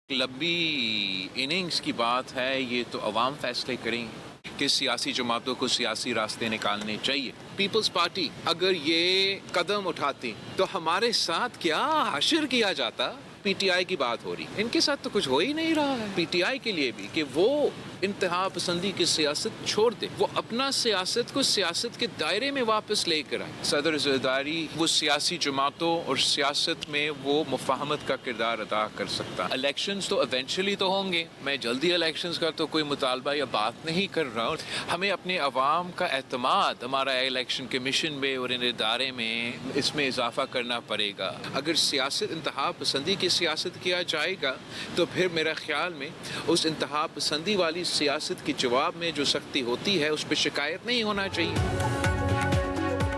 लंबी इनिंग्स की बात है, ये तो अवाम फैसले करेंगे कि सियासी जमातों को सियासी रास्ते निकालने चाहिए। पीपल्स पार्टी अगर ये कदम उठाती तो हमारे साथ क्या हशर किया जाता। पीटीआई की बात हो रही, इनके साथ तो कुछ हो ही नहीं रहा है। पीटीआई के लिए भी कि वो इंतहा पसंदी की सियासत छोड़ दे, वो अपना सियासत को सियासत के दायरे में वापस लेकर आए। सदर ज़रदारी वो सियासी जमातों और सियासत में वो मुफाहमत का किरदार अदा कर सकता। इलेक्शंस तो इवेंचुअली तो होंगे, मैं जल्दी इलेक्शंस का तो कोई मुतालबा या बात नहीं कर रहा हूँ। हमें अपने अवाम का एतमाद हमारा इलेक्शन कमीशन में और इन इदारे में इसमें इजाफा करना पड़ेगा। अगर सियासत इंतहा पसंदी की सियासत किया जाएगा तो फिर मेरा ख्याल में उस इंतहा पसंदी वाली सियासत के जवाब में जो सख्ती होती है उस पर शिकायत नहीं होना चाहिए।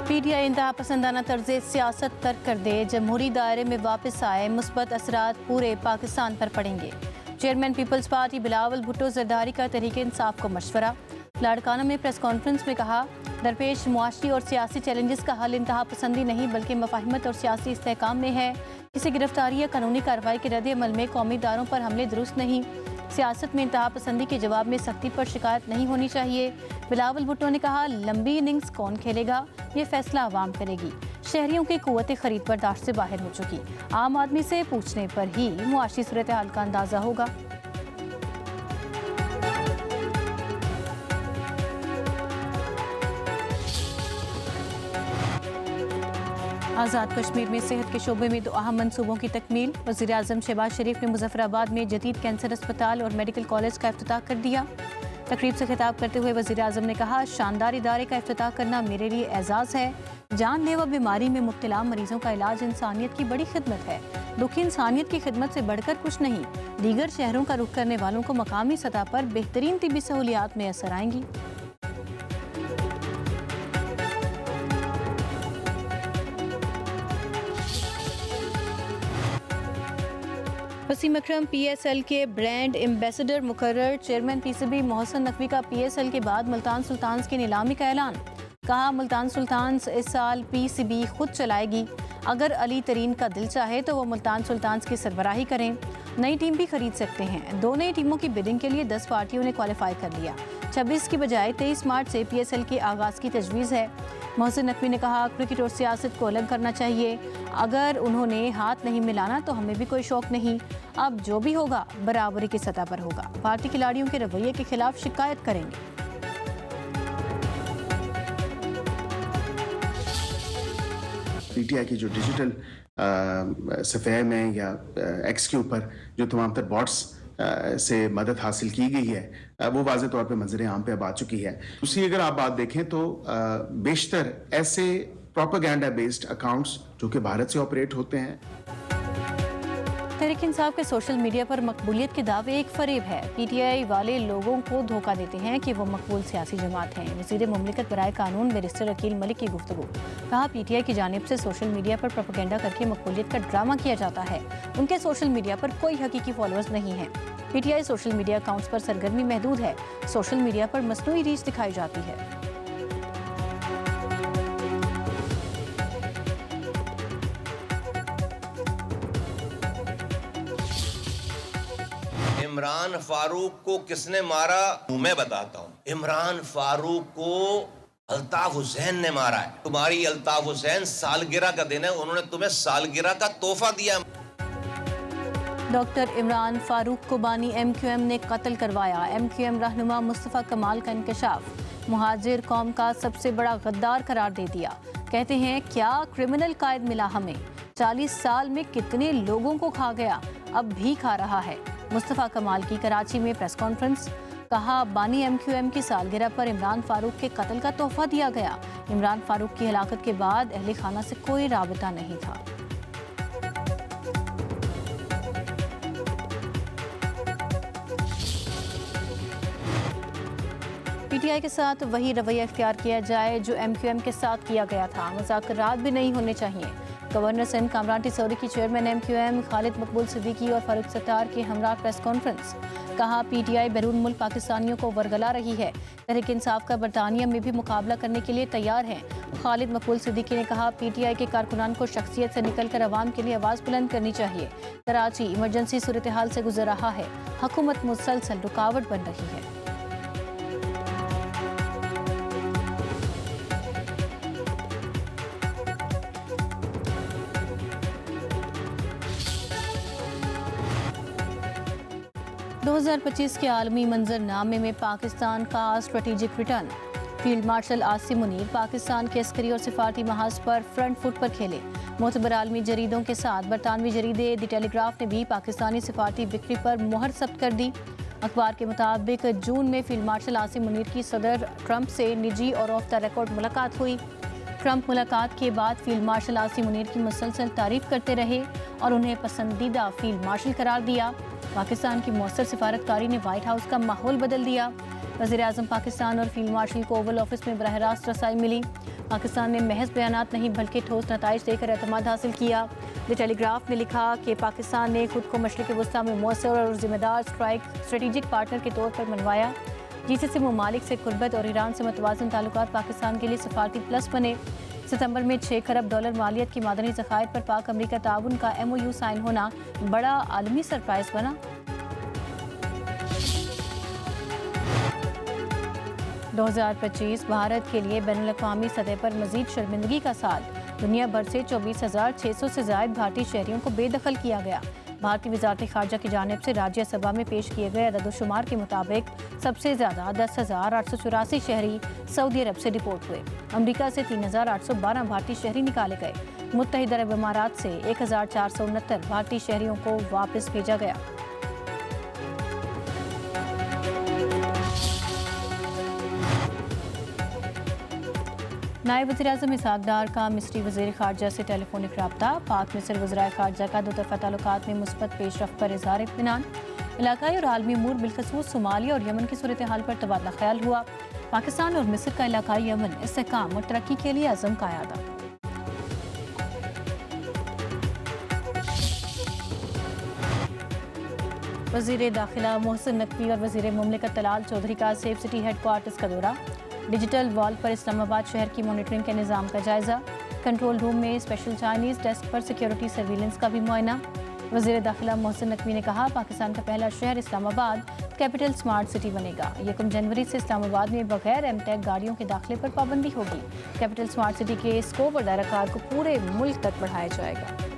पीटीआई इंतहा पसंदाना तर्ज सियासत तर्क कर दे, जमहूरी दायरे में वापस आए, मुस्बत असरात पूरे पाकिस्तान पर पड़ेंगे। चेयरमैन पीपल्स पार्टी बिलावल भुट्टो जरदारी का तहरीक इंसाफ को मशवरा। लाड़काना में प्रेस कॉन्फ्रेंस में कहा, दरपेश मुआशी और सियासी चैलेंजेस का हल इंतहा पसंदी नहीं बल्कि मफाहिमत और सियासी इस्तेहकाम में है। किसी गिरफ्तारी या कानूनी कार्रवाई के रद्द अमल में कौमी इदारों पर हमले दुरुस्त नहीं। सियासत में इंतहा पसंदी के जवाब में सख्ती पर शिकायत नहीं होनी चाहिए। बिलावल भुट्टो ने कहा, लंबी इनिंग्स कौन खेलेगा ये फैसला आवाम करेगी। शहरियों की कुव्वत खरीद बर्दाश्त से बाहर हो चुकी, आम आदमी से पूछने पर ही मुआशी सूरत हाल का अंदाजा होगा। आज़ाद कश्मीर में सेहत के शोबे में 2 अहम मनसूबों की तकमील। वज़ीर आज़म शहबाज शरीफ ने मुजफ्फराबाद में जदीद कैंसर अस्पताल और मेडिकल कॉलेज का इफ्तिताह कर दिया। तकरीब से खिताब करते हुए वज़ीर आज़म ने कहा, शानदार इदारे का इफ्तिताह करना मेरे लिए एजाज़ है। जानलेवा बीमारी में मुब्तला मरीजों का इलाज इंसानियत की बड़ी खिदमत है। दुखी इंसानियत की खिदमत से बढ़कर कुछ नहीं। दीगर शहरों का रुख करने वालों को मकामी सतह पर बेहतरीन तिबी सहूलियात में असर आएंगी। वसीम अकरम पीएसएल के ब्रांड एम्बेसडर मुकर्रर। चेयरमैन पीसीबी मोहसिन नकवी का पीएसएल के बाद मुल्तान सुल्तान्स की नीलामी का ऐलान। कहा, मुल्तान सुल्तान्स इस साल पीसीबी खुद चलाएगी। अगर अली तरीन का दिल चाहे तो वो मुल्तान सुल्तान्स की सरबराही करें। नई टीम भी खरीद सकते हैं। 2 नई टीमों की बिडिंग के लिए 10 पार्टियों ने क्वालिफाई कर लिया। 26 की बजाय 23 मार्च से पीएसएल के आगाज़ की तजवीज़ है। मोहसिन नकवी ने कहा, क्रिकेट और सियासत को अलग करना चाहिए। अगर उन्होंने हाथ नहीं मिलाना तो हमें भी कोई शौक नहीं। अब जो भी होगा बराबरी की सतह पर होगा। पार्टी खिलाड़ियों के रवैये के खिलाफ शिकायत करेंगे। पीटीआई की जो डिजिटल सफ़े में या एक्स के ऊपर जो तमाम तर बॉट्स से मदद हासिल की गई है वो वाज़े तौर पे मंजर आम पे अब आ चुकी है। उसी अगर आप बात देखें तो बेशतर ऐसे प्रोपेगेंडा बेस्ड अकाउंट्स जो कि भारत से ऑपरेट होते हैं। तहरीक इंसाफ के सोशल मीडिया पर मकबूलियत के दावे एक फरेब है। पीटीआई वाले लोगों को धोखा देते हैं कि वो मकबूल सियासी जमात हैं। वज़ीर मुमलिकत बराए कानून बैरिस्टर अकील मलिक की गुफ्तगू। कहा, पीटीआई की जानिब से सोशल मीडिया पर प्रोपेगेंडा करके मकबूलियत का ड्रामा किया जाता है। उनके सोशल मीडिया पर कोई हकीकी फॉलोअर्स नहीं हैं। पीटीआई सोशल मीडिया अकाउंट्स पर सरगर्मी महदूद है। सोशल मीडिया पर मसनूई रीच दिखाई जाती है। इमरान फारूक को किसने मारा मैं बताता हूँ। इमरान फारूक को अल्ताफ हुसैन ने मारा है। तुम्हारी अल्ताफ हुसैन सालगिरह का दिन है, उन्होंने तुम्हें सालगिरह का तोहफा दिया। डॉक्टर इमरान फारूक को बानी एमक्यूएम ने कत्ल करवाया। एमक्यूएम रहनुमा मुस्तफ़ा कमाल का इंकशाफ। मुहाजिर कौम का सबसे बड़ा गद्दार करार दे दिया। कहते हैं, क्या क्रिमिनल कायद मिला हमें। 40 साल में कितने लोगों को खा गया, अब भी खा रहा है। मुस्तफ़ा कमाल की कराची में प्रेस कॉन्फ्रेंस। कहा, बानी एमक्यूएम की सालगिरह पर इमरान फारूक के कत्ल का तोहफा दिया गया। इमरान फारूक की हलाकत के बाद अहले खाना से कोई राबिता नहीं था। पीटीआई के साथ वही रवैया इख्तियार किया जाए जो एमक्यूएम के साथ किया गया था। मुज़ाकरात भी नहीं होने चाहिए। गवर्नर सिंध कामरान टिसौरी की चेयरमैन MQM खालिद मकबूल सिद्दीकी और फारूक सत्तार के हमरा प्रेस कॉन्फ्रेंस। कहा PTI बैरून मुल्क पाकिस्तानियों को वरगला रही है। तहरीक इंसाफ का बरतानिया में भी मुकाबला करने के लिए तैयार है। खालिद मकबूल सिद्दीकी ने कहा PTI के कारकुनान को शख्सियत से निकलकर आवाम के लिए आवाज़ बुलंद करनी चाहिए। कराची इमरजेंसी सूरत हाल से गुजर रहा है। हुकूमत मुसलसल रुकावट बन रही है। दो 2025 के आलमी मंजरनामे में पाकिस्तान का strategic return. Field marshal Asim Munir Pakistan के अस्करी और सिफारती महाज पर फ्रंट फुट पर खेले। मोतबर आलमी जरीदों के साथ बरतानवी जरीदे द टेलीग्राफ ने भी पाकिस्तानी सिफारती बिक्री पर मुहर सब्त कर दी। अखबार के मुताबिक जून में फील्ड मार्शल आसिम मुनीर की सदर ट्रंप से निजी और ऑफ द रिकॉर्ड मुलाकात हुई। ट्रंप मुलाकात के बाद फील्ड मार्शल आसिम मुनीर की मुसलसल तारीफ करते रहे और उन्हें पसंदीदा फील्ड मार्शल करार दिया। पाकिस्तान की मौसर सिफारतकारी ने व्हाइट हाउस का माहौल बदल दिया। वज़ीर आज़म पाकिस्तान और फील्ड मार्शल को ओवल ऑफिस में बरह रास्त रसाई मिली। पाकिस्तान ने महज बयानात नहीं बल्कि ठोस नताइज देकर एतमाद हासिल किया। द टेलीग्राफ ने लिखा कि पाकिस्तान ने खुद को मशरिक़ वस्ता में मौसर और जिम्मेदार स्ट्रेटेजिक पार्टनर के तौर पर मनवाया। GCC ममालिक से कुर्बत और ईरान से मतवाज़न ताल्लुकात पाकिस्तान के लिए सफारती प्लस बने। सितंबर में $6 खरब मालियत की मादनी ज़खायर पर पाक अमरीका ताउन का MOU साइन होना बड़ा आलमी सरप्राइज बना। दो 2025 भारत के लिए बैनुल-अक़वामी सतह पर मजीद शर्मिंदगी का साल। दुनिया भर से 24,600 से ज़ायद भारतीय शहरियों को बेदखल किया गया। भारतीय वज़ारत ख़ारजा की जानिब से राज्यसभा में पेश किए गए अदद-ओ-शुमार के मुताबिक सबसे ज़्यादा 10,884 शहरी सऊदी अरब से रिपोर्ट हुए। अमरीका से 3,812 भारतीय शहरी निकाले गए। मुत्तहिदा अरब अमारात से 1,469 भारतीय शहरियों को वापस भेजा गया। नायब वज़ीर-ए-आज़म इसहाक़ डार का मिस्री वज़ीर ख़ारजा से टेलीफोनिक रब्ता। पाक मिस्र वज़राए ख़ारजा का दोतरफ़ा ताल्लुकात में मुस्बत पेशरफ़्त पर इज़हार इत्मीनान। इलाकाई और आलमी अमूर बिलख़ुसूस सोमालिया और यमन की सूरत हाल पर तबादला ख्याल हुआ। पाकिस्तान और मिस्र का इलाकाई यमन इस्तेहकाम और तरक्की के लिए अज़म का यादा। वज़ीर दाखिला मोहसिन नकवी और वज़ीर मुमलिकत तलाल चौधरी का सेफ सिटी हेडक्वार्टर्स का दौरा। डिजिटल वॉल पर इस्लामाबाद शहर की मॉनिटरिंग के निज़ाम का जायजा। कंट्रोल रूम में स्पेशल चाइनीज़ डेस्क पर सिक्योरिटी सर्विलेंस का भी मुआयना। वज़ीर दाखिला मोहसिन नकवी ने कहा पाकिस्तान का पहला शहर इस्लामाबाद कैपिटल स्मार्ट सिटी बनेगा। 1 जनवरी से इस्लामाबाद में बगैर MTEC गाड़ियों के दाखिले पर पाबंदी होगी। कैपिटल स्मार्ट सिटी के स्कोप और दायराकार को पूरे मुल्क तक बढ़ाया जाएगा।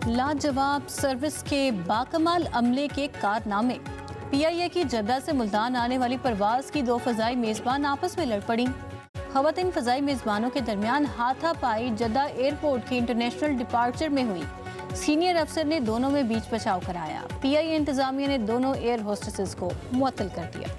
लाजवाब सर्विस के बाकमाल अमले के कारनामे। PIA की जद्दा से मुल्तान आने वाली परवाज की 2 फ़ज़ाई मेज़बान आपस में लड़ पड़ी। ख़वातीन फ़ज़ाई मेज़बानों के दरमियान हाथापाई जद्दा एयरपोर्ट के इंटरनेशनल डिपार्चर में हुई। सीनियर अफसर ने दोनों में बीच बचाव कराया। PIA इंतज़ामिया ने दोनों एयर होस्टेसेस को मुअत्तल कर दिया।